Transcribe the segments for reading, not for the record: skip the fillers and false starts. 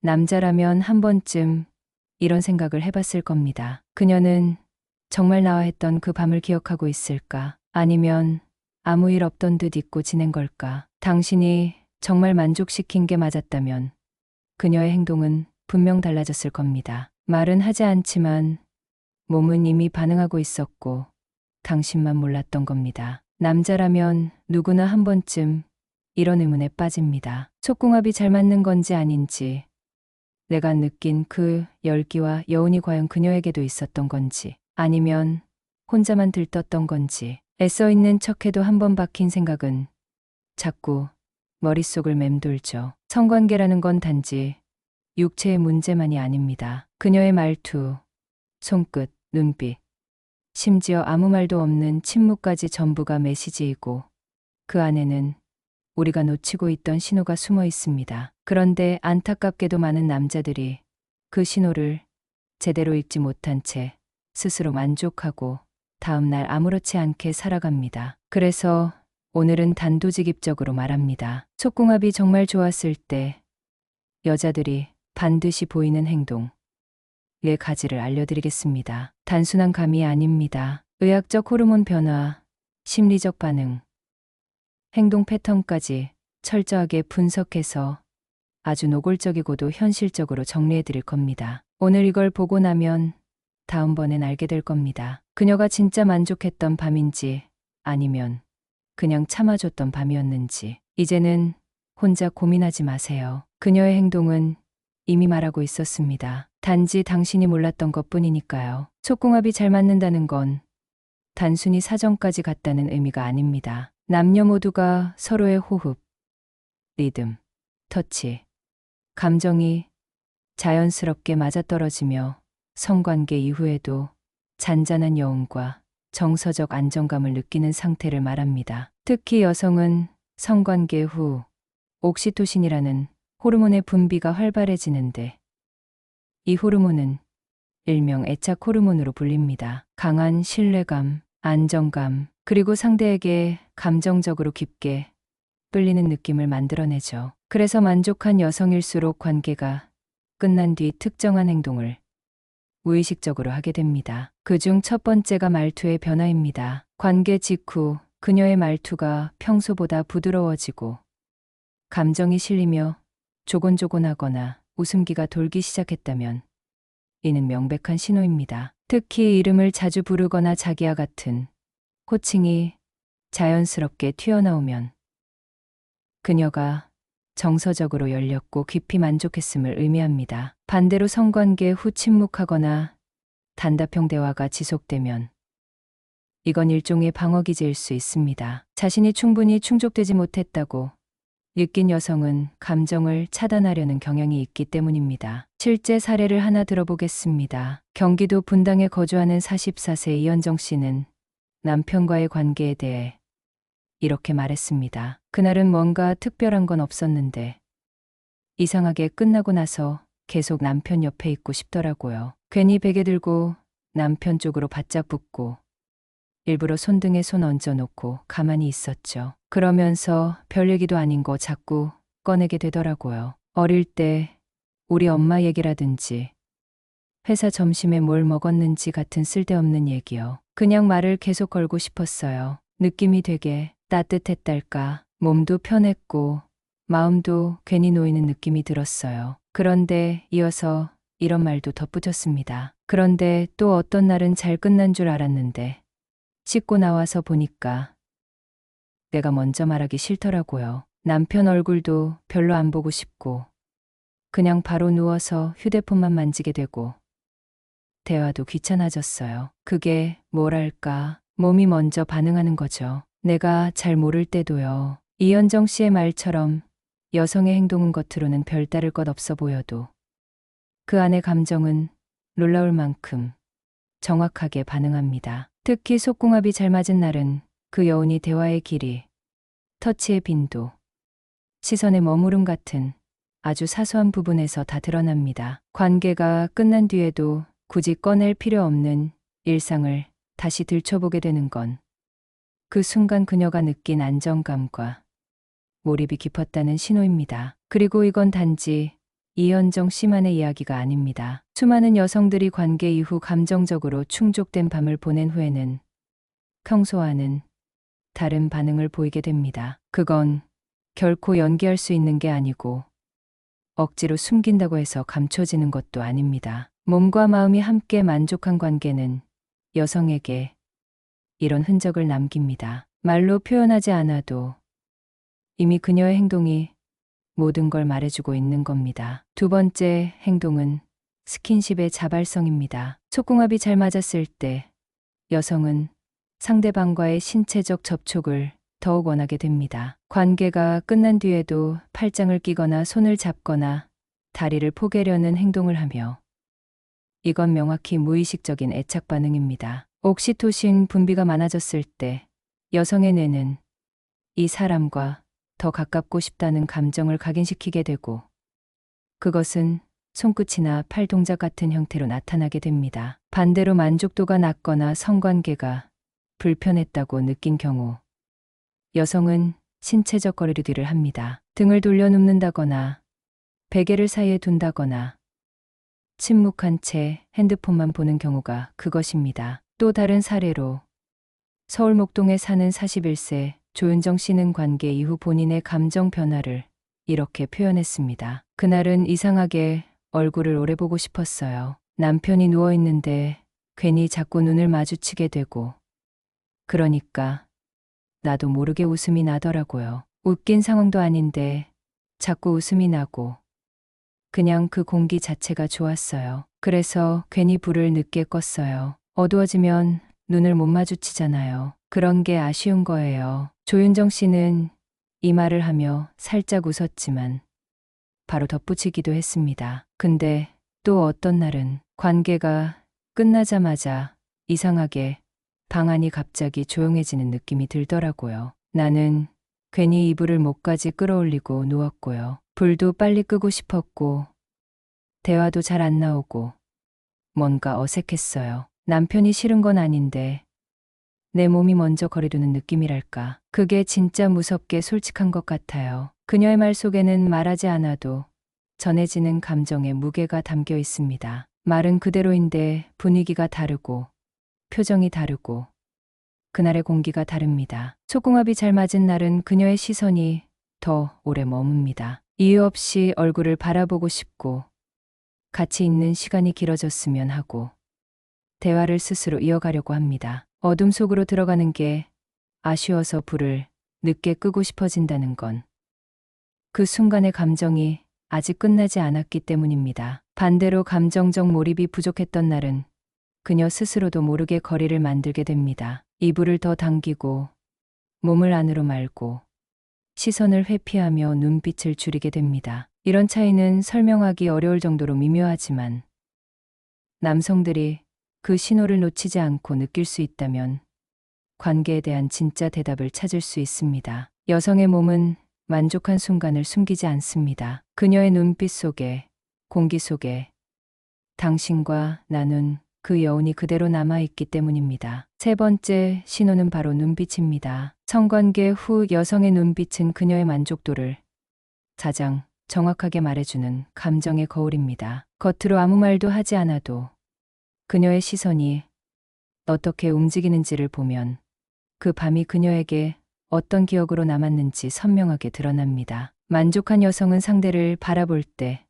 남자라면 한 번쯤 이런 생각을 해봤을 겁니다. 그녀는 정말 나와 했던 그 밤을 기억하고 있을까? 아니면 아무 일 없던 듯 잊고 지낸 걸까? 당신이 정말 만족시킨 게 맞았다면 그녀의 행동은 분명 달라졌을 겁니다. 말은 하지 않지만 몸은 이미 반응하고 있었고 당신만 몰랐던 겁니다. 남자라면 누구나 한 번쯤 이런 의문에 빠집니다. 속궁합이 잘 맞는 건지 아닌지, 내가 느낀 그 열기와 여운이 과연 그녀에게도 있었던 건지, 아니면 혼자만 들떴던 건지, 애써 있는 척해도 한 번 박힌 생각은 자꾸 머릿속을 맴돌죠. 성관계라는 건 단지 육체의 문제만이 아닙니다. 그녀의 말투, 손끝, 눈빛, 심지어 아무 말도 없는 침묵까지 전부가 메시지이고 그 안에는 우리가 놓치고 있던 신호가 숨어 있습니다. 그런데 안타깝게도 많은 남자들이 그 신호를 제대로 읽지 못한 채 스스로 만족하고 다음날 아무렇지 않게 살아갑니다. 그래서 오늘은 단도직입적으로 말합니다. 속궁합이 정말 좋았을 때 여자들이 반드시 보이는 행동, 의 가지를 알려드리겠습니다. 단순한 감이 아닙니다. 의학적 호르몬 변화, 심리적 반응, 행동 패턴까지 철저하게 분석해서 아주 노골적이고도 현실적으로 정리해 드릴 겁니다. 오늘 이걸 보고 나면 다음번엔 알게 될 겁니다. 그녀가 진짜 만족했던 밤인지 아니면 그냥 참아줬던 밤이었는지. 이제는 혼자 고민하지 마세요. 그녀의 행동은 이미 말하고 있었습니다. 단지 당신이 몰랐던 것뿐이니까요. 속궁합이 잘 맞는다는 건 단순히 사정까지 같다는 의미가 아닙니다. 남녀 모두가 서로의 호흡, 리듬, 터치, 감정이 자연스럽게 맞아떨어지며 성관계 이후에도 잔잔한 여운과 정서적 안정감을 느끼는 상태를 말합니다. 특히 여성은 성관계 후 옥시토신이라는 호르몬의 분비가 활발해지는데 이 호르몬은 일명 애착 호르몬으로 불립니다. 강한 신뢰감, 안정감, 그리고 상대에게 감정적으로 깊게 끌리는 느낌을 만들어내죠. 그래서 만족한 여성일수록 관계가 끝난 뒤 특정한 행동을 무의식적으로 하게 됩니다. 그중 첫 번째가 말투의 변화입니다. 관계 직후 그녀의 말투가 평소보다 부드러워지고 감정이 실리며 조곤조곤하거나 웃음기가 돌기 시작했다면 이는 명백한 신호입니다. 특히 이름을 자주 부르거나 자기와 같은 호칭이 자연스럽게 튀어나오면 그녀가 정서적으로 열렸고 깊이 만족했음을 의미합니다. 반대로 성관계 후 침묵하거나 단답형 대화가 지속되면 이건 일종의 방어기제일 수 있습니다. 자신이 충분히 충족되지 못했다고 느낀 여성은 감정을 차단하려는 경향이 있기 때문입니다. 실제 사례를 하나 들어보겠습니다. 경기도 분당에 거주하는 44세 이현정 씨는 남편과의 관계에 대해 이렇게 말했습니다. 그날은 뭔가 특별한 건 없었는데 이상하게 끝나고 나서 계속 남편 옆에 있고 싶더라고요. 괜히 베개 들고 남편 쪽으로 바짝 붙고 일부러 손등에 손 얹어놓고 가만히 있었죠. 그러면서 별 얘기도 아닌 거 자꾸 꺼내게 되더라고요. 어릴 때 우리 엄마 얘기라든지 회사 점심에 뭘 먹었는지 같은 쓸데없는 얘기요. 그냥 말을 계속 걸고 싶었어요. 느낌이 되게 따뜻했달까. 몸도 편했고 마음도 괜히 놓이는 느낌이 들었어요. 그런데 이어서 이런 말도 덧붙였습니다. 그런데 또 어떤 날은 잘 끝난 줄 알았는데 씻고 나와서 보니까 내가 먼저 말하기 싫더라고요. 남편 얼굴도 별로 안 보고 싶고 그냥 바로 누워서 휴대폰만 만지게 되고 대화도 귀찮아졌어요. 그게 뭐랄까 몸이 먼저 반응하는 거죠. 내가 잘 모를 때도요. 이현정 씨의 말처럼 여성의 행동은 겉으로는 별다를 것 없어 보여도 그 안의 감정은 놀라울 만큼 정확하게 반응합니다. 특히 속궁합이 잘 맞은 날은 그 여운이 대화의 길이, 터치의 빈도, 시선의 머무름 같은 아주 사소한 부분에서 다 드러납니다. 관계가 끝난 뒤에도 굳이 꺼낼 필요 없는 일상을 다시 들춰보게 되는 건 그 순간 그녀가 느낀 안정감과 몰입이 깊었다는 신호입니다. 그리고 이건 단지 이현정 씨만의 이야기가 아닙니다. 수많은 여성들이 관계 이후 감정적으로 충족된 밤을 보낸 후에는 평소와는 다른 반응을 보이게 됩니다. 그건 결코 연기할 수 있는 게 아니고 억지로 숨긴다고 해서 감춰지는 것도 아닙니다. 몸과 마음이 함께 만족한 관계는 여성에게 이런 흔적을 남깁니다. 말로 표현하지 않아도 이미 그녀의 행동이 모든 걸 말해주고 있는 겁니다. 두 번째 행동은 스킨십의 자발성입니다. 속궁합이 잘 맞았을 때 여성은 상대방과의 신체적 접촉을 더욱 원하게 됩니다. 관계가 끝난 뒤에도 팔짱을 끼거나 손을 잡거나 다리를 포개려는 행동을 하며 이건 명확히 무의식적인 애착 반응입니다. 옥시토신 분비가 많아졌을 때 여성의 뇌는 이 사람과 더 가깝고 싶다는 감정을 각인시키게 되고 그것은 손끝이나 팔 동작 같은 형태로 나타나게 됩니다. 반대로 만족도가 낮거나 성관계가 불편했다고 느낀 경우 여성은 신체적 거리두기를 합니다. 등을 돌려 눕는다거나 베개를 사이에 둔다거나 침묵한 채 핸드폰만 보는 경우가 그것입니다. 또 다른 사례로 서울 목동에 사는 41세 조윤정 씨는 관계 이후 본인의 감정 변화를 이렇게 표현했습니다. 그날은 이상하게 얼굴을 오래 보고 싶었어요. 남편이 누워있는데 괜히 자꾸 눈을 마주치게 되고 그러니까 나도 모르게 웃음이 나더라고요. 웃긴 상황도 아닌데 자꾸 웃음이 나고 그냥 그 공기 자체가 좋았어요. 그래서 괜히 불을 늦게 껐어요. 어두워지면 눈을 못 마주치잖아요. 그런 게 아쉬운 거예요. 조윤정 씨는 이 말을 하며 살짝 웃었지만 바로 덧붙이기도 했습니다. 근데 또 어떤 날은 관계가 끝나자마자 이상하게 방 안이 갑자기 조용해지는 느낌이 들더라고요. 나는 괜히 이불을 목까지 끌어올리고 누웠고요. 불도 빨리 끄고 싶었고 대화도 잘 안 나오고 뭔가 어색했어요. 남편이 싫은 건 아닌데 내 몸이 먼저 거리두는 느낌이랄까. 그게 진짜 무섭게 솔직한 것 같아요. 그녀의 말 속에는 말하지 않아도 전해지는 감정의 무게가 담겨 있습니다. 말은 그대로인데 분위기가 다르고 표정이 다르고 그날의 공기가 다릅니다. 속궁합이 잘 맞은 날은 그녀의 시선이 더 오래 머뭅니다. 이유 없이 얼굴을 바라보고 싶고 같이 있는 시간이 길어졌으면 하고 대화를 스스로 이어가려고 합니다. 어둠 속으로 들어가는 게 아쉬워서 불을 늦게 끄고 싶어진다는 건 그 순간의 감정이 아직 끝나지 않았기 때문입니다. 반대로 감정적 몰입이 부족했던 날은 그녀 스스로도 모르게 거리를 만들게 됩니다. 이불을 더 당기고 몸을 안으로 말고 시선을 회피하며 눈빛을 줄이게 됩니다. 이런 차이는 설명하기 어려울 정도로 미묘하지만 남성들이 그 신호를 놓치지 않고 느낄 수 있다면 관계에 대한 진짜 대답을 찾을 수 있습니다. 여성의 몸은 만족한 순간을 숨기지 않습니다. 그녀의 눈빛 속에, 공기 속에 당신과 나는 그 여운이 그대로 남아있기 때문입니다. 세 번째 신호는 바로 눈빛입니다. 성관계 후 여성의 눈빛은 그녀의 만족도를 가장 정확하게 말해주는 감정의 거울입니다. 겉으로 아무 말도 하지 않아도 그녀의 시선이 어떻게 움직이는지를 보면 그 밤이 그녀에게 어떤 기억으로 남았는지 선명하게 드러납니다. 만족한 여성은 상대를 바라볼 때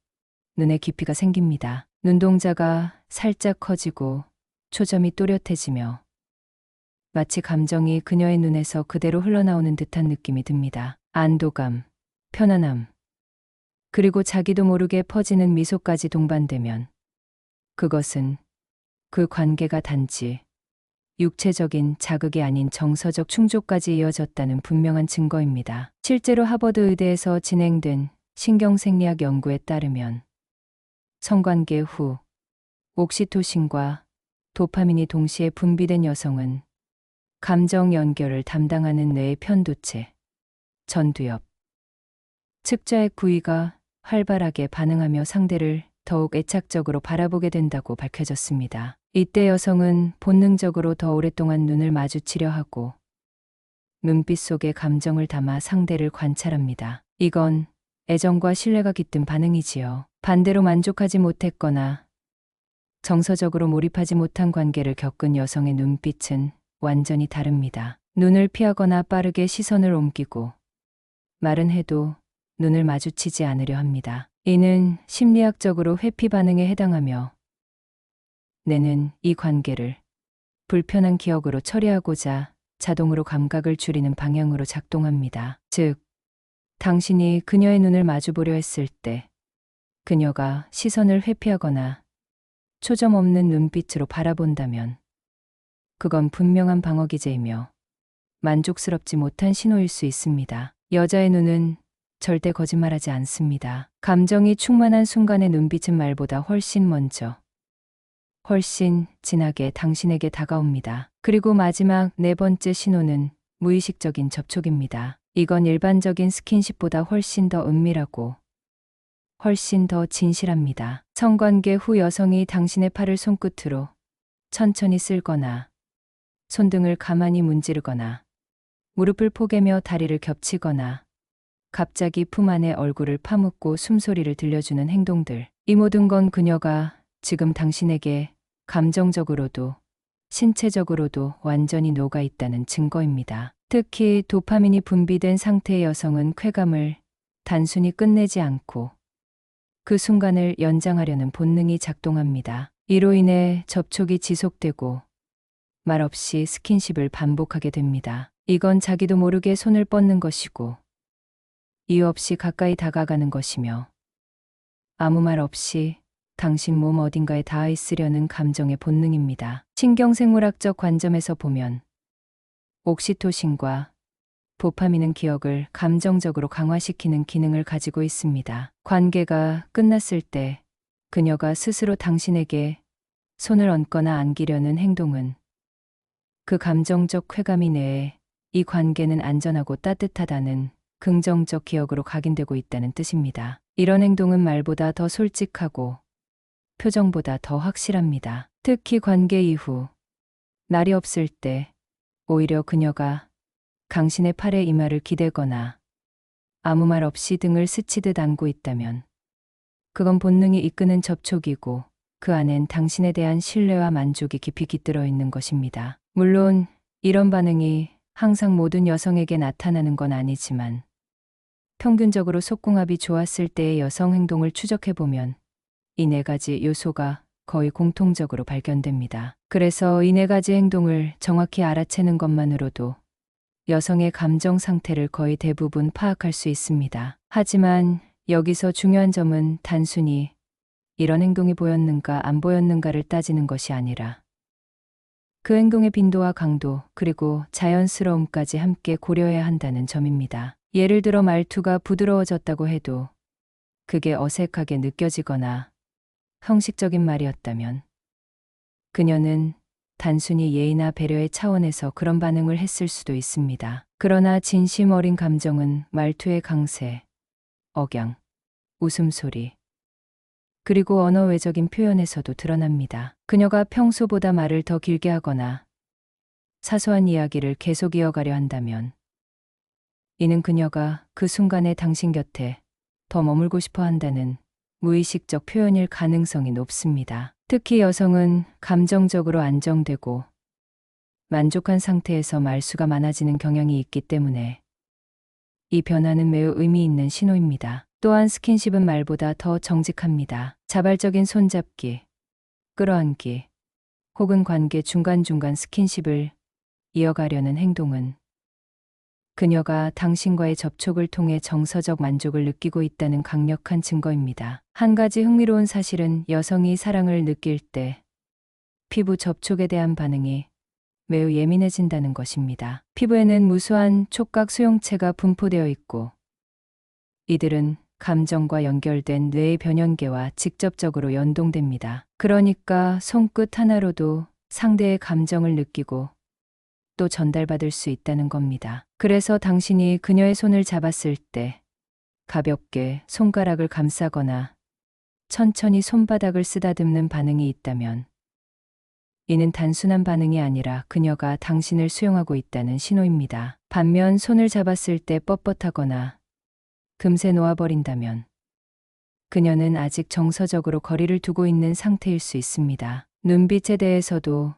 눈의 깊이가 생깁니다. 눈동자가 살짝 커지고 초점이 또렷해지며 마치 감정이 그녀의 눈에서 그대로 흘러나오는 듯한 느낌이 듭니다. 안도감, 편안함, 그리고 자기도 모르게 퍼지는 미소까지 동반되면 그것은 그 관계가 단지 육체적인 자극이 아닌 정서적 충족까지 이어졌다는 분명한 증거입니다. 실제로 하버드 의대에서 진행된 신경생리학 연구에 따르면 성관계 후 옥시토신과 도파민이 동시에 분비된 여성은 감정 연결을 담당하는 뇌의 편도체, 전두엽, 측자의 부위가 활발하게 반응하며 상대를 더욱 애착적으로 바라보게 된다고 밝혀졌습니다. 이때 여성은 본능적으로 더 오랫동안 눈을 마주치려 하고 눈빛 속에 감정을 담아 상대를 관찰합니다. 이건 애정과 신뢰가 깃든 반응이지요. 반대로 만족하지 못했거나 정서적으로 몰입하지 못한 관계를 겪은 여성의 눈빛은 완전히 다릅니다. 눈을 피하거나 빠르게 시선을 옮기고 말은 해도 눈을 마주치지 않으려 합니다. 이는 심리학적으로 회피 반응에 해당하며 뇌는 이 관계를 불편한 기억으로 처리하고자 자동으로 감각을 줄이는 방향으로 작동합니다. 즉, 당신이 그녀의 눈을 마주보려 했을 때 그녀가 시선을 회피하거나 초점 없는 눈빛으로 바라본다면 그건 분명한 방어 기제이며 만족스럽지 못한 신호일 수 있습니다. 여자의 눈은 절대 거짓말하지 않습니다. 감정이 충만한 순간의 눈빛은 말보다 훨씬 먼저, 훨씬 진하게 당신에게 다가옵니다. 그리고 마지막 네 번째 신호는 무의식적인 접촉입니다. 이건 일반적인 스킨십보다 훨씬 더 은밀하고 훨씬 더 진실합니다. 성관계 후 여성이 당신의 팔을 손끝으로 천천히 쓸거나 손등을 가만히 문지르거나 무릎을 포개며 다리를 겹치거나 갑자기 품 안에 얼굴을 파묻고 숨소리를 들려주는 행동들. 이 모든 건 그녀가 지금 당신에게 감정적으로도 신체적으로도 완전히 녹아 있다는 증거입니다. 특히 도파민이 분비된 상태의 여성은 쾌감을 단순히 끝내지 않고 그 순간을 연장하려는 본능이 작동합니다. 이로 인해 접촉이 지속되고 말없이 스킨십을 반복하게 됩니다. 이건 자기도 모르게 손을 뻗는 것이고 이유 없이 가까이 다가가는 것이며 아무 말 없이 당신 몸 어딘가에 닿아 있으려는 감정의 본능입니다. 신경생물학적 관점에서 보면 옥시토신과 도파민은 기억을 감정적으로 강화시키는 기능을 가지고 있습니다. 관계가 끝났을 때 그녀가 스스로 당신에게 손을 얹거나 안기려는 행동은 그 감정적 쾌감 이내에 이 관계는 안전하고 따뜻하다는 긍정적 기억으로 각인되고 있다는 뜻입니다. 이런 행동은 말보다 더 솔직하고 표정보다 더 확실합니다. 특히 관계 이후 날이 없을 때 오히려 그녀가 당신의 팔에 이마를 기대거나 아무 말 없이 등을 스치듯 안고 있다면 그건 본능이 이끄는 접촉이고 그 안엔 당신에 대한 신뢰와 만족이 깊이 깃들어 있는 것입니다. 물론 이런 반응이 항상 모든 여성에게 나타나는 건 아니지만 평균적으로 속궁합이 좋았을 때의 여성 행동을 추적해보면 이 네 가지 요소가 거의 공통적으로 발견됩니다. 그래서 이 네 가지 행동을 정확히 알아채는 것만으로도 여성의 감정 상태를 거의 대부분 파악할 수 있습니다. 하지만 여기서 중요한 점은 단순히 이런 행동이 보였는가 안 보였는가를 따지는 것이 아니라 그 행동의 빈도와 강도 그리고 자연스러움까지 함께 고려해야 한다는 점입니다. 예를 들어 말투가 부드러워졌다고 해도 그게 어색하게 느껴지거나 형식적인 말이었다면 그녀는 단순히 예의나 배려의 차원에서 그런 반응을 했을 수도 있습니다. 그러나 진심 어린 감정은 말투의 강세, 억양, 웃음소리, 그리고 언어 외적인 표현에서도 드러납니다. 그녀가 평소보다 말을 더 길게 하거나 사소한 이야기를 계속 이어가려 한다면 이는 그녀가 그 순간에 당신 곁에 더 머물고 싶어 한다는 무의식적 표현일 가능성이 높습니다. 특히 여성은 감정적으로 안정되고 만족한 상태에서 말수가 많아지는 경향이 있기 때문에 이 변화는 매우 의미 있는 신호입니다. 또한 스킨십은 말보다 더 정직합니다. 자발적인 손잡기, 끌어안기, 혹은 관계 중간중간 스킨십을 이어가려는 행동은 그녀가 당신과의 접촉을 통해 정서적 만족을 느끼고 있다는 강력한 증거입니다. 한 가지 흥미로운 사실은 여성이 사랑을 느낄 때 피부 접촉에 대한 반응이 매우 예민해진다는 것입니다. 피부에는 무수한 촉각 수용체가 분포되어 있고 이들은 감정과 연결된 뇌의 변연계와 직접적으로 연동됩니다. 그러니까 손끝 하나로도 상대의 감정을 느끼고 또 전달받을 수 있다는 겁니다. 그래서 당신이 그녀의 손을 잡았을 때 가볍게 손가락을 감싸거나 천천히 손바닥을 쓰다듬는 반응이 있다면 이는 단순한 반응이 아니라 그녀가 당신을 수용하고 있다는 신호입니다. 반면 손을 잡았을 때 뻣뻣하거나 금세 놓아버린다면 그녀는 아직 정서적으로 거리를 두고 있는 상태일 수 있습니다. 눈빛에 대해서도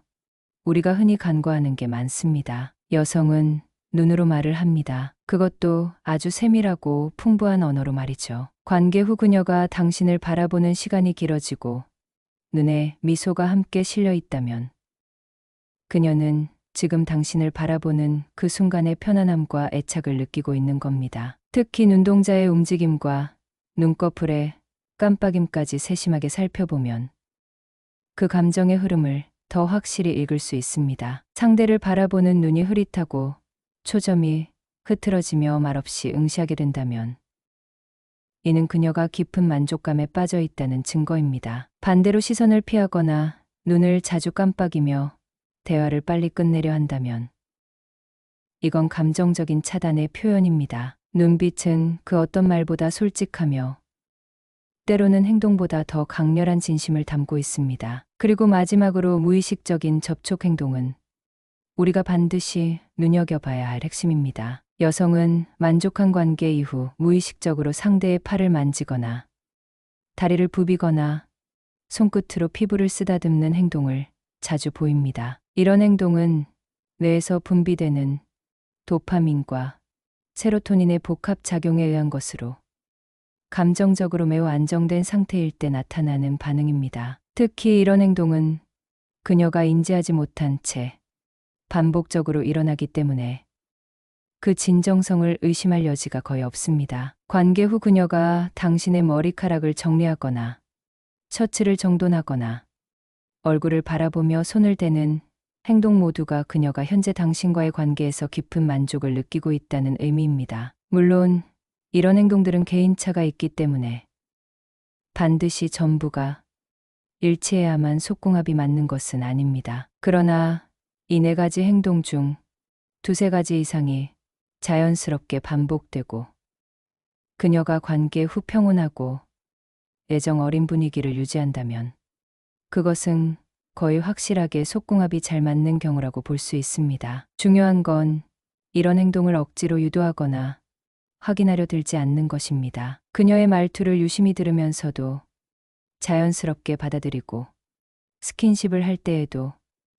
우리가 흔히 간과하는 게 많습니다. 여성은 눈으로 말을 합니다. 그것도 아주 세밀하고 풍부한 언어로 말이죠. 관계 후 그녀가 당신을 바라보는 시간이 길어지고 눈에 미소가 함께 실려 있다면 그녀는 지금 당신을 바라보는 그 순간의 편안함과 애착을 느끼고 있는 겁니다. 특히 눈동자의 움직임과 눈꺼풀의 깜빡임까지 세심하게 살펴보면 그 감정의 흐름을 더 확실히 읽을 수 있습니다. 상대를 바라보는 눈이 흐릿하고 초점이 흐트러지며 말없이 응시하게 된다면 이는 그녀가 깊은 만족감에 빠져 있다는 증거입니다. 반대로 시선을 피하거나 눈을 자주 깜빡이며 대화를 빨리 끝내려 한다면 이건 감정적인 차단의 표현입니다. 눈빛은 그 어떤 말보다 솔직하며 때로는 행동보다 더 강렬한 진심을 담고 있습니다. 그리고 마지막으로 무의식적인 접촉 행동은 우리가 반드시 눈여겨봐야 할 핵심입니다. 여성은 만족한 관계 이후 무의식적으로 상대의 팔을 만지거나 다리를 부비거나 손끝으로 피부를 쓰다듬는 행동을 자주 보입니다. 이런 행동은 뇌에서 분비되는 도파민과 세로토닌의 복합 작용에 의한 것으로 감정적으로 매우 안정된 상태일 때 나타나는 반응입니다. 특히 이런 행동은 그녀가 인지하지 못한 채 반복적으로 일어나기 때문에 그 진정성을 의심할 여지가 거의 없습니다. 관계 후 그녀가 당신의 머리카락을 정리하거나 셔츠를 정돈하거나 얼굴을 바라보며 손을 대는 행동 모두가 그녀가 현재 당신과의 관계에서 깊은 만족을 느끼고 있다는 의미입니다. 물론 이런 행동들은 개인차가 있기 때문에 반드시 전부가 일치해야만 속궁합이 맞는 것은 아닙니다. 그러나 이 네 가지 행동 중 두세 가지 이상이 자연스럽게 반복되고 그녀가 관계 후 평온하고 애정 어린 분위기를 유지한다면 그것은 거의 확실하게 속궁합이 잘 맞는 경우라고 볼 수 있습니다. 중요한 건 이런 행동을 억지로 유도하거나 확인하려 들지 않는 것입니다. 그녀의 말투를 유심히 들으면서도 자연스럽게 받아들이고 스킨십을 할 때에도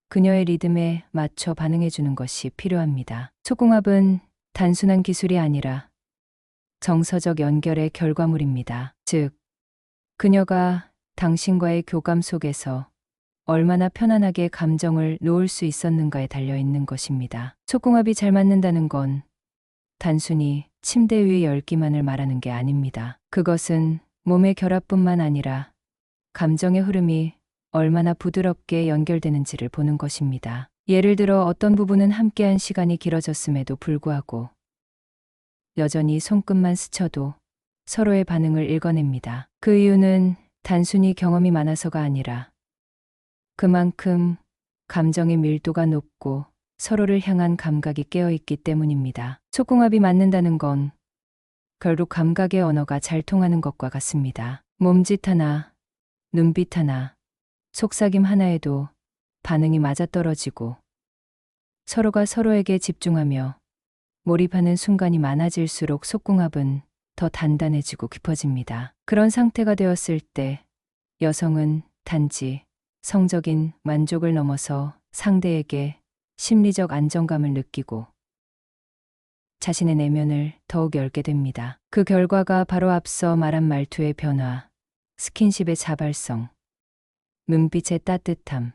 그녀의 리듬에 맞춰 반응해주는 것이 필요합니다. 속궁합은 단순한 기술이 아니라 정서적 연결의 결과물입니다. 즉, 그녀가 당신과의 교감 속에서 얼마나 편안하게 감정을 놓을 수 있었는가에 달려 있는 것입니다. 속궁합이 잘 맞는다는 건 단순히 침대 위의 열기만을 말하는 게 아닙니다. 그것은 몸의 결합뿐만 아니라 감정의 흐름이 얼마나 부드럽게 연결되는지를 보는 것입니다. 예를 들어 어떤 부분은 함께한 시간이 길어졌음에도 불구하고 여전히 손끝만 스쳐도 서로의 반응을 읽어냅니다. 그 이유는 단순히 경험이 많아서가 아니라 그만큼 감정의 밀도가 높고 서로를 향한 감각이 깨어있기 때문입니다. 속궁합이 맞는다는 건 결국 감각의 언어가 잘 통하는 것과 같습니다. 몸짓 하나, 눈빛 하나, 속삭임 하나에도 반응이 맞아떨어지고 서로가 서로에게 집중하며 몰입하는 순간이 많아질수록 속궁합은 더 단단해지고 깊어집니다. 그런 상태가 되었을 때 여성은 단지 성적인 만족을 넘어서 상대에게 심리적 안정감을 느끼고 자신의 내면을 더욱 열게 됩니다. 그 결과가 바로 앞서 말한 말투의 변화, 스킨십의 자발성, 눈빛의 따뜻함,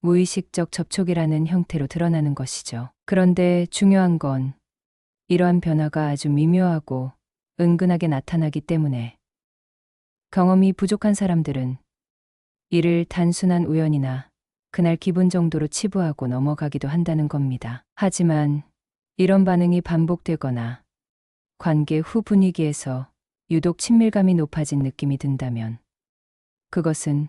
무의식적 접촉이라는 형태로 드러나는 것이죠. 그런데 중요한 건 이러한 변화가 아주 미묘하고 은근하게 나타나기 때문에 경험이 부족한 사람들은 이를 단순한 우연이나 그날 기분 정도로 치부하고 넘어가기도 한다는 겁니다. 하지만 이런 반응이 반복되거나 관계 후 분위기에서 유독 친밀감이 높아진 느낌이 든다면 그것은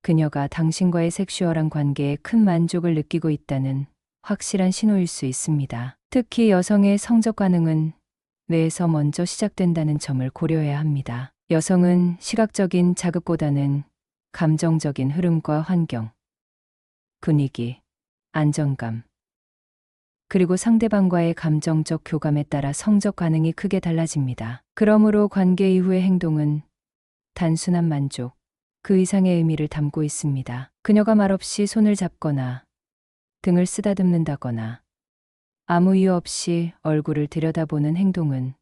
그녀가 당신과의 섹슈얼한 관계에 큰 만족을 느끼고 있다는 확실한 신호일 수 있습니다. 특히 여성의 성적 반응은 뇌에서 먼저 시작된다는 점을 고려해야 합니다. 여성은 시각적인 자극보다는 감정적인 흐름과 환경, 분위기, 안정감, 그리고 상대방과의 감정적 교감에 따라 성적 반응이 크게 달라집니다. 그러므로 관계 이후의 행동은 단순한 만족, 그 이상의 의미를 담고 있습니다. 그녀가 말없이 손을 잡거나 등을 쓰다듬는다거나 아무 이유 없이 얼굴을 들여다보는 행동은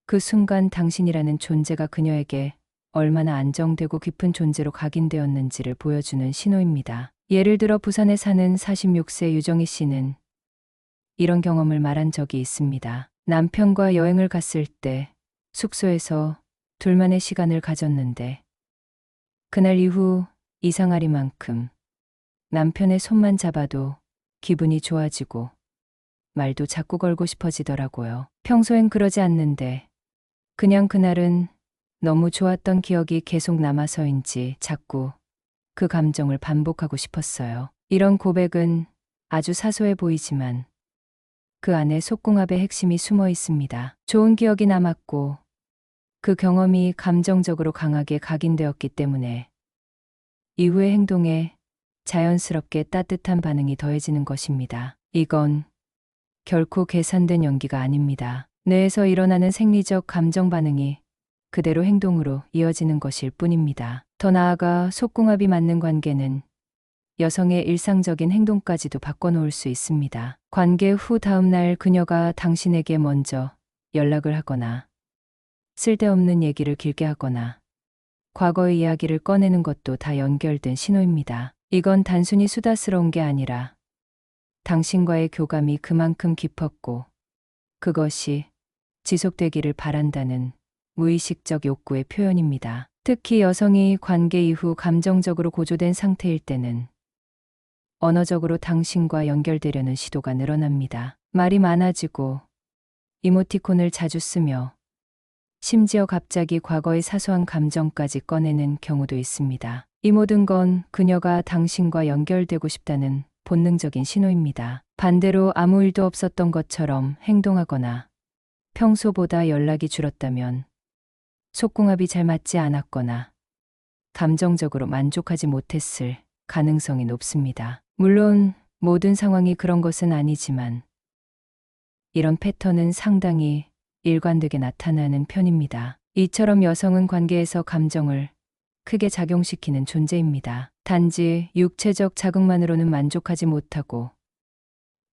그 순간 당신이라는 존재가 그녀에게 얼마나 안정되고 깊은 존재로 각인되었는지를 보여주는 신호입니다. 예를 들어 부산에 사는 46세 유정희 씨는 이런 경험을 말한 적이 있습니다. 남편과 여행을 갔을 때 숙소에서 둘만의 시간을 가졌는데 그날 이후 이상하리만큼 남편의 손만 잡아도 기분이 좋아지고 말도 자꾸 걸고 싶어지더라고요. 평소엔 그러지 않는데 그냥 그날은 너무 좋았던 기억이 계속 남아서인지 자꾸 그 감정을 반복하고 싶었어요. 이런 고백은 아주 사소해 보이지만 그 안에 속궁합의 핵심이 숨어 있습니다. 좋은 기억이 남았고 그 경험이 감정적으로 강하게 각인되었기 때문에 이후의 행동에 자연스럽게 따뜻한 반응이 더해지는 것입니다. 이건 결코 계산된 연기가 아닙니다. 뇌에서 일어나는 생리적 감정 반응이 그대로 행동으로 이어지는 것일 뿐입니다. 더 나아가 속궁합이 맞는 관계는 여성의 일상적인 행동까지도 바꿔놓을 수 있습니다. 관계 후 다음 날 그녀가 당신에게 먼저 연락을 하거나 쓸데없는 얘기를 길게 하거나 과거의 이야기를 꺼내는 것도 다 연결된 신호입니다. 이건 단순히 수다스러운 게 아니라 당신과의 교감이 그만큼 깊었고 그것이 지속되기를 바란다는 무의식적 욕구의 표현입니다. 특히 여성이 관계 이후 감정적으로 고조된 상태일 때는 언어적으로 당신과 연결되려는 시도가 늘어납니다. 말이 많아지고 이모티콘을 자주 쓰며 심지어 갑자기 과거의 사소한 감정까지 꺼내는 경우도 있습니다. 이 모든 건 그녀가 당신과 연결되고 싶다는 본능적인 신호입니다. 반대로 아무 일도 없었던 것처럼 행동하거나 평소보다 연락이 줄었다면 속궁합이 잘 맞지 않았거나 감정적으로 만족하지 못했을 가능성이 높습니다. 물론 모든 상황이 그런 것은 아니지만 이런 패턴은 상당히 일관되게 나타나는 편입니다. 이처럼 여성은 관계에서 감정을 크게 작용시키는 존재입니다. 단지 육체적 자극만으로는 만족하지 못하고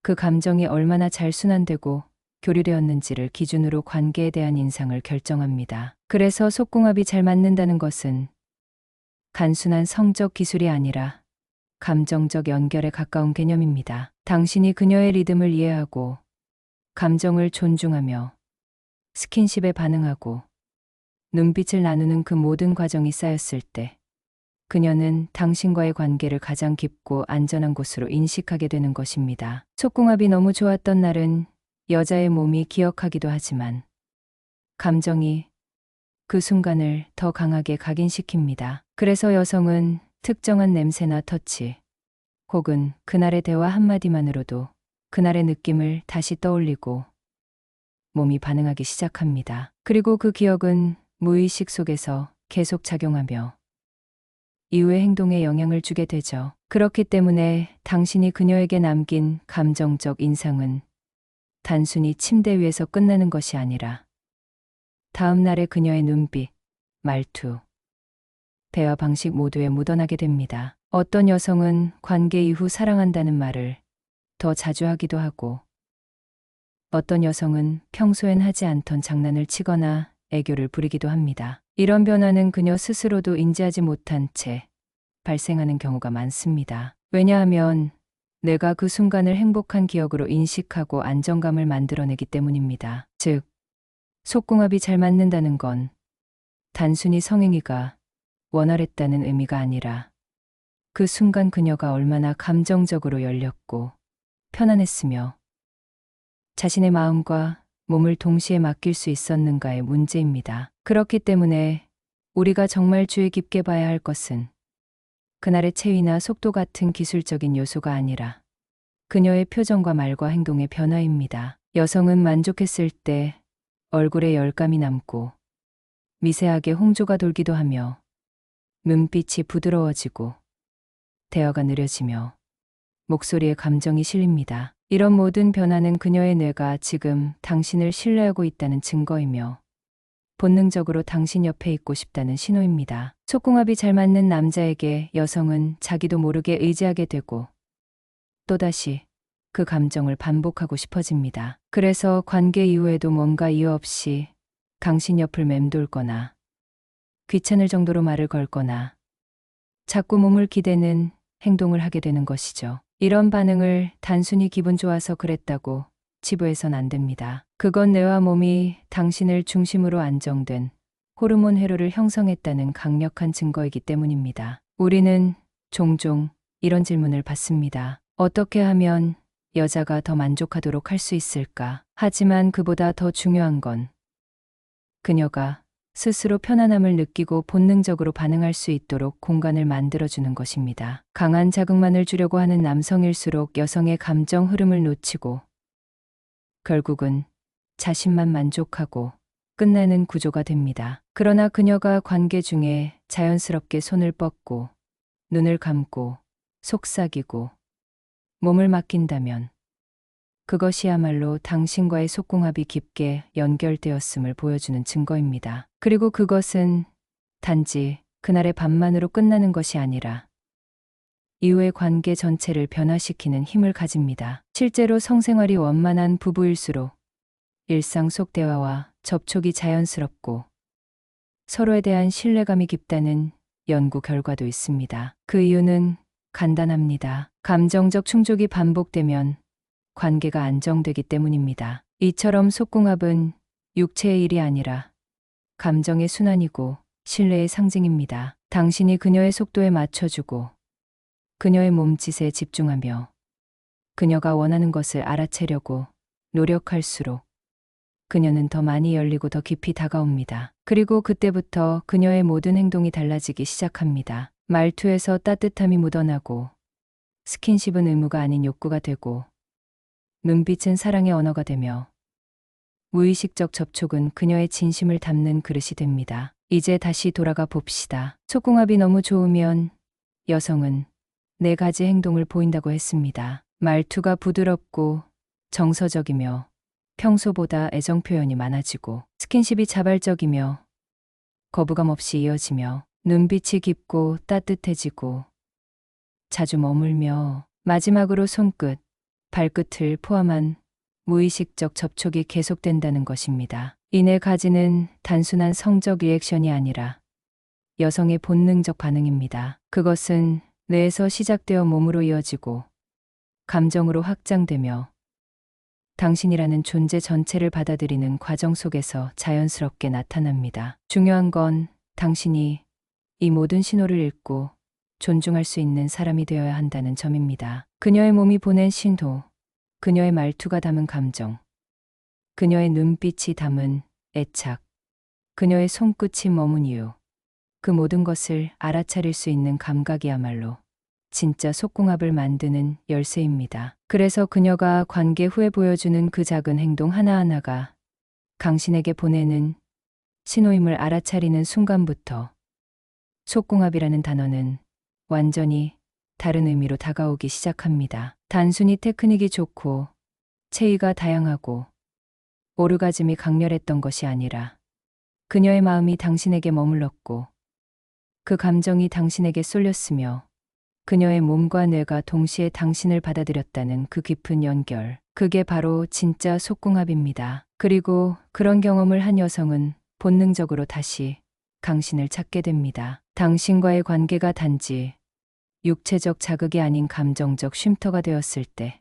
그 감정이 얼마나 잘 순환되고 교류되었는지를 기준으로 관계에 대한 인상을 결정합니다. 그래서 속궁합이 잘 맞는다는 것은 단순한 성적 기술이 아니라 감정적 연결에 가까운 개념입니다. 당신이 그녀의 리듬을 이해하고 감정을 존중하며 스킨십에 반응하고 눈빛을 나누는 그 모든 과정이 쌓였을 때 그녀는 당신과의 관계를 가장 깊고 안전한 곳으로 인식하게 되는 것입니다. 속궁합이 너무 좋았던 날은 여자의 몸이 기억하기도 하지만 감정이 그 순간을 더 강하게 각인시킵니다. 그래서 여성은 특정한 냄새나 터치 혹은 그날의 대화 한마디만으로도 그날의 느낌을 다시 떠올리고 몸이 반응하기 시작합니다. 그리고 그 기억은 무의식 속에서 계속 작용하며 이후의 행동에 영향을 주게 되죠. 그렇기 때문에 당신이 그녀에게 남긴 감정적 인상은 단순히 침대 위에서 끝나는 것이 아니라 다음 날의 그녀의 눈빛, 말투, 대화 방식 모두에 묻어나게 됩니다. 어떤 여성은 관계 이후 사랑한다는 말을 더 자주 하기도 하고 어떤 여성은 평소엔 하지 않던 장난을 치거나 애교를 부리기도 합니다. 이런 변화는 그녀 스스로도 인지하지 못한 채 발생하는 경우가 많습니다. 왜냐하면 내가 그 순간을 행복한 기억으로 인식하고 안정감을 만들어내기 때문입니다. 즉, 속궁합이 잘 맞는다는 건 단순히 성행위가 원활했다는 의미가 아니라 그 순간 그녀가 얼마나 감정적으로 열렸고 편안했으며 자신의 마음과 몸을 동시에 맡길 수 있었는가의 문제입니다. 그렇기 때문에 우리가 정말 주의 깊게 봐야 할 것은 그날의 체위나 속도 같은 기술적인 요소가 아니라 그녀의 표정과 말과 행동의 변화입니다. 여성은 만족했을 때 얼굴에 열감이 남고 미세하게 홍조가 돌기도 하며 눈빛이 부드러워지고 대화가 느려지며 목소리에 감정이 실립니다. 이런 모든 변화는 그녀의 뇌가 지금 당신을 신뢰하고 있다는 증거이며 본능적으로 당신 옆에 있고 싶다는 신호입니다. 속궁합이 잘 맞는 남자에게 여성은 자기도 모르게 의지하게 되고 또다시 그 감정을 반복하고 싶어집니다. 그래서 관계 이후에도 뭔가 이유 없이 당신 옆을 맴돌거나 귀찮을 정도로 말을 걸거나 자꾸 몸을 기대는 행동을 하게 되는 것이죠. 이런 반응을 단순히 기분 좋아서 그랬다고 치부해선 안 됩니다. 그건 뇌와 몸이 당신을 중심으로 안정된 호르몬 회로를 형성했다는 강력한 증거이기 때문입니다. 우리는 종종 이런 질문을 받습니다. 어떻게 하면 여자가 더 만족하도록 할 수 있을까? 하지만 그보다 더 중요한 건 그녀가 스스로 편안함을 느끼고 본능적으로 반응할 수 있도록 공간을 만들어주는 것입니다. 강한 자극만을 주려고 하는 남성일수록 여성의 감정 흐름을 놓치고 결국은 자신만 만족하고 끝나는 구조가 됩니다. 그러나 그녀가 관계 중에 자연스럽게 손을 뻗고 눈을 감고 속삭이고 몸을 맡긴다면 그것이야말로 당신과의 속궁합이 깊게 연결되었음을 보여주는 증거입니다. 그리고 그것은 단지 그날의 밤만으로 끝나는 것이 아니라 이후의 관계 전체를 변화시키는 힘을 가집니다. 실제로 성생활이 원만한 부부일수록 일상 속 대화와 접촉이 자연스럽고 서로에 대한 신뢰감이 깊다는 연구 결과도 있습니다. 그 이유는 간단합니다. 감정적 충족이 반복되면 관계가 안정되기 때문입니다. 이처럼 속궁합은 육체의 일이 아니라 감정의 순환이고 신뢰의 상징입니다. 당신이 그녀의 속도에 맞춰주고 그녀의 몸짓에 집중하며 그녀가 원하는 것을 알아채려고 노력할수록 그녀는 더 많이 열리고 더 깊이 다가옵니다. 그리고 그때부터 그녀의 모든 행동이 달라지기 시작합니다. 말투에서 따뜻함이 묻어나고 스킨십은 의무가 아닌 욕구가 되고 눈빛은 사랑의 언어가 되며 무의식적 접촉은 그녀의 진심을 담는 그릇이 됩니다. 이제 다시 돌아가 봅시다. 속궁합이 너무 좋으면 여성은 4가지 행동을 보인다고 했습니다. 말투가 부드럽고 정서적이며 평소보다 애정 표현이 많아지고 스킨십이 자발적이며 거부감 없이 이어지며 눈빛이 깊고 따뜻해지고 자주 머물며 마지막으로 손끝, 발끝을 포함한 무의식적 접촉이 계속된다는 것입니다. 이 4가지는 단순한 성적 리액션이 아니라 여성의 본능적 반응입니다. 그것은 뇌에서 시작되어 몸으로 이어지고 감정으로 확장되며 당신이라는 존재 전체를 받아들이는 과정 속에서 자연스럽게 나타납니다. 중요한 건 당신이 이 모든 신호를 읽고 존중할 수 있는 사람이 되어야 한다는 점입니다. 그녀의 몸이 보낸 신호, 그녀의 말투가 담은 감정, 그녀의 눈빛이 담은 애착, 그녀의 손끝이 머문 이유, 그 모든 것을 알아차릴 수 있는 감각이야말로 진짜 속궁합을 만드는 열쇠입니다. 그래서 그녀가 관계 후에 보여주는 그 작은 행동 하나하나가 당신에게 보내는 신호임을 알아차리는 순간부터 속궁합이라는 단어는 완전히 다른 의미로 다가오기 시작합니다. 단순히 테크닉이 좋고 체위가 다양하고 오르가즘이 강렬했던 것이 아니라 그녀의 마음이 당신에게 머물렀고 그 감정이 당신에게 쏠렸으며 그녀의 몸과 뇌가 동시에 당신을 받아들였다는 그 깊은 연결. 그게 바로 진짜 속궁합입니다. 그리고 그런 경험을 한 여성은 본능적으로 다시 당신을 찾게 됩니다. 당신과의 관계가 단지 육체적 자극이 아닌 감정적 쉼터가 되었을 때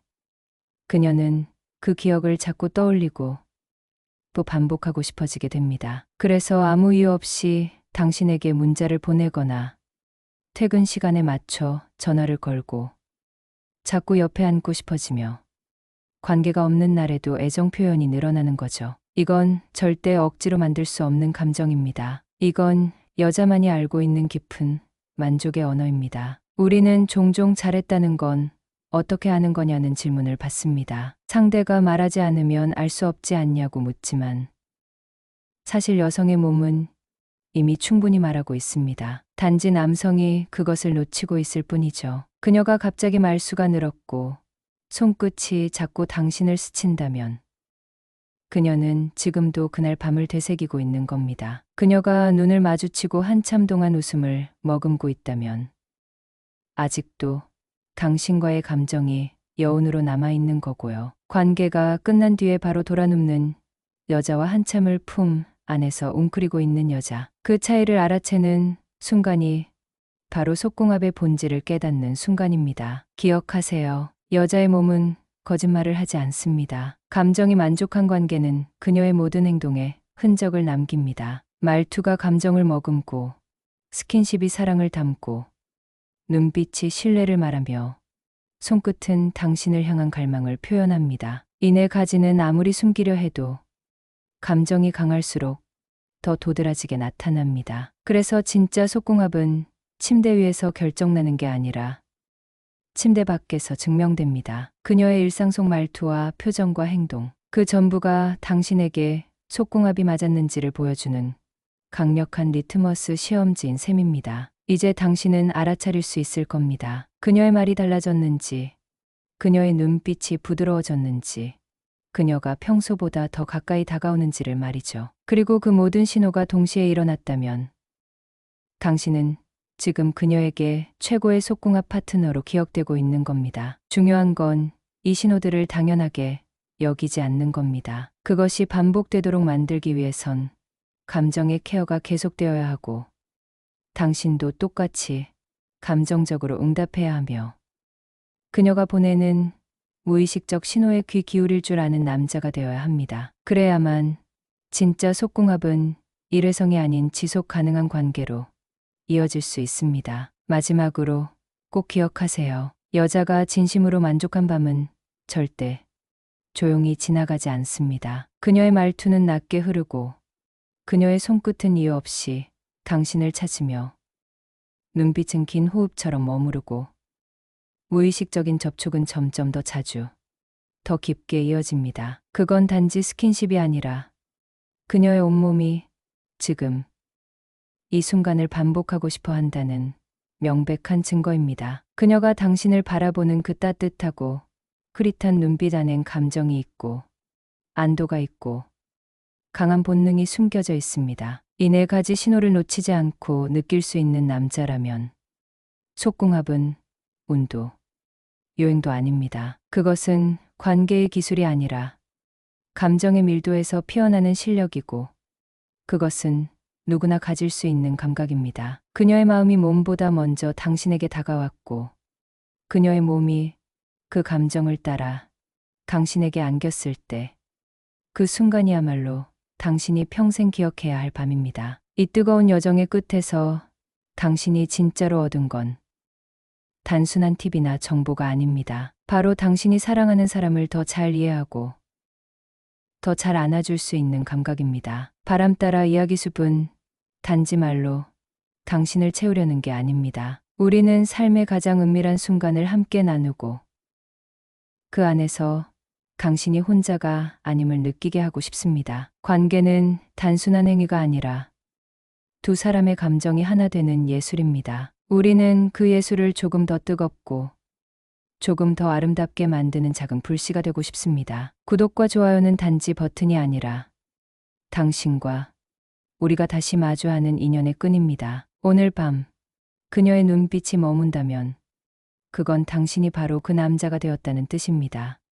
그녀는 그 기억을 자꾸 떠올리고 또 반복하고 싶어지게 됩니다. 그래서 아무 이유 없이 당신에게 문자를 보내거나 퇴근 시간에 맞춰 전화를 걸고 자꾸 옆에 앉고 싶어지며 관계가 없는 날에도 애정 표현이 늘어나는 거죠. 이건 절대 억지로 만들 수 없는 감정입니다. 이건 여자만이 알고 있는 깊은 만족의 언어입니다. 우리는 종종 잘했다는 건 어떻게 아는 거냐는 질문을 받습니다. 상대가 말하지 않으면 알 수 없지 않냐고 묻지만 사실 여성의 몸은 이미 충분히 말하고 있습니다. 단지 남성이 그것을 놓치고 있을 뿐이죠. 그녀가 갑자기 말수가 늘었고 손끝이 자꾸 당신을 스친다면 그녀는 지금도 그날 밤을 되새기고 있는 겁니다. 그녀가 눈을 마주치고 한참 동안 웃음을 머금고 있다면 아직도 당신과의 감정이 여운으로 남아있는 거고요. 관계가 끝난 뒤에 바로 돌아눕는 여자와 한참을 품 안에서 웅크리고 있는 여자. 그 차이를 알아채는 순간이 바로 속궁합의 본질을 깨닫는 순간입니다. 기억하세요. 여자의 몸은 거짓말을 하지 않습니다. 감정이 만족한 관계는 그녀의 모든 행동에 흔적을 남깁니다. 말투가 감정을 머금고, 스킨십이 사랑을 담고, 눈빛이 신뢰를 말하며, 손끝은 당신을 향한 갈망을 표현합니다. 이내 가지는 아무리 숨기려 해도 감정이 강할수록 더 도드라지게 나타납니다. 그래서 진짜 속궁합은 침대 위에서 결정나는 게 아니라 침대 밖에서 증명됩니다. 그녀의 일상 속 말투와 표정과 행동, 그 전부가 당신에게 속궁합이 맞았는지를 보여주는 강력한 리트머스 시험지인 셈입니다. 이제 당신은 알아차릴 수 있을 겁니다. 그녀의 말이 달라졌는지, 그녀의 눈빛이 부드러워졌는지, 그녀가 평소보다 더 가까이 다가오는지를 말이죠. 그리고 그 모든 신호가 동시에 일어났다면 당신은 지금 그녀에게 최고의 속궁합 파트너로 기억되고 있는 겁니다. 중요한 건 이 신호들을 당연하게 여기지 않는 겁니다. 그것이 반복되도록 만들기 위해선 감정의 케어가 계속되어야 하고 당신도 똑같이 감정적으로 응답해야 하며 그녀가 보내는 무의식적 신호에 귀 기울일 줄 아는 남자가 되어야 합니다. 그래야만 진짜 속궁합은 일회성이 아닌 지속 가능한 관계로 이어질 수 있습니다. 마지막으로 꼭 기억하세요. 여자가 진심으로 만족한 밤은 절대 조용히 지나가지 않습니다. 그녀의 말투는 낮게 흐르고 그녀의 손끝은 이유 없이 당신을 찾으며 눈빛은 긴 호흡처럼 머무르고 무의식적인 접촉은 점점 더 자주, 더 깊게 이어집니다. 그건 단지 스킨십이 아니라 그녀의 온몸이 지금 이 순간을 반복하고 싶어 한다는 명백한 증거입니다. 그녀가 당신을 바라보는 그 따뜻하고 흐릿한 눈빛 안엔 감정이 있고 안도가 있고 강한 본능이 숨겨져 있습니다. 이 네 가지 신호를 놓치지 않고 느낄 수 있는 남자라면 속궁합은 운도, 요행도 아닙니다. 그것은 관계의 기술이 아니라 감정의 밀도에서 피어나는 실력이고 그것은 누구나 가질 수 있는 감각입니다. 그녀의 마음이 몸보다 먼저 당신에게 다가왔고 그녀의 몸이 그 감정을 따라 당신에게 안겼을 때 그 순간이야말로 당신이 평생 기억해야 할 밤입니다. 이 뜨거운 여정의 끝에서 당신이 진짜로 얻은 건 단순한 팁이나 정보가 아닙니다. 바로 당신이 사랑하는 사람을 더 잘 이해하고 더 잘 안아줄 수 있는 감각입니다. 바람 따라 이야기숲은 단지 말로 당신을 채우려는 게 아닙니다. 우리는 삶의 가장 은밀한 순간을 함께 나누고 그 안에서 당신이 혼자가 아님을 느끼게 하고 싶습니다. 관계는 단순한 행위가 아니라 두 사람의 감정이 하나 되는 예술입니다. 우리는 그 예술을 조금 더 뜨겁고 조금 더 아름답게 만드는 작은 불씨가 되고 싶습니다. 구독과 좋아요는 단지 버튼이 아니라 당신과 우리가 다시 마주하는 인연의 끈입니다. 오늘 밤 그녀의 눈빛이 머문다면 그건 당신이 바로 그 남자가 되었다는 뜻입니다.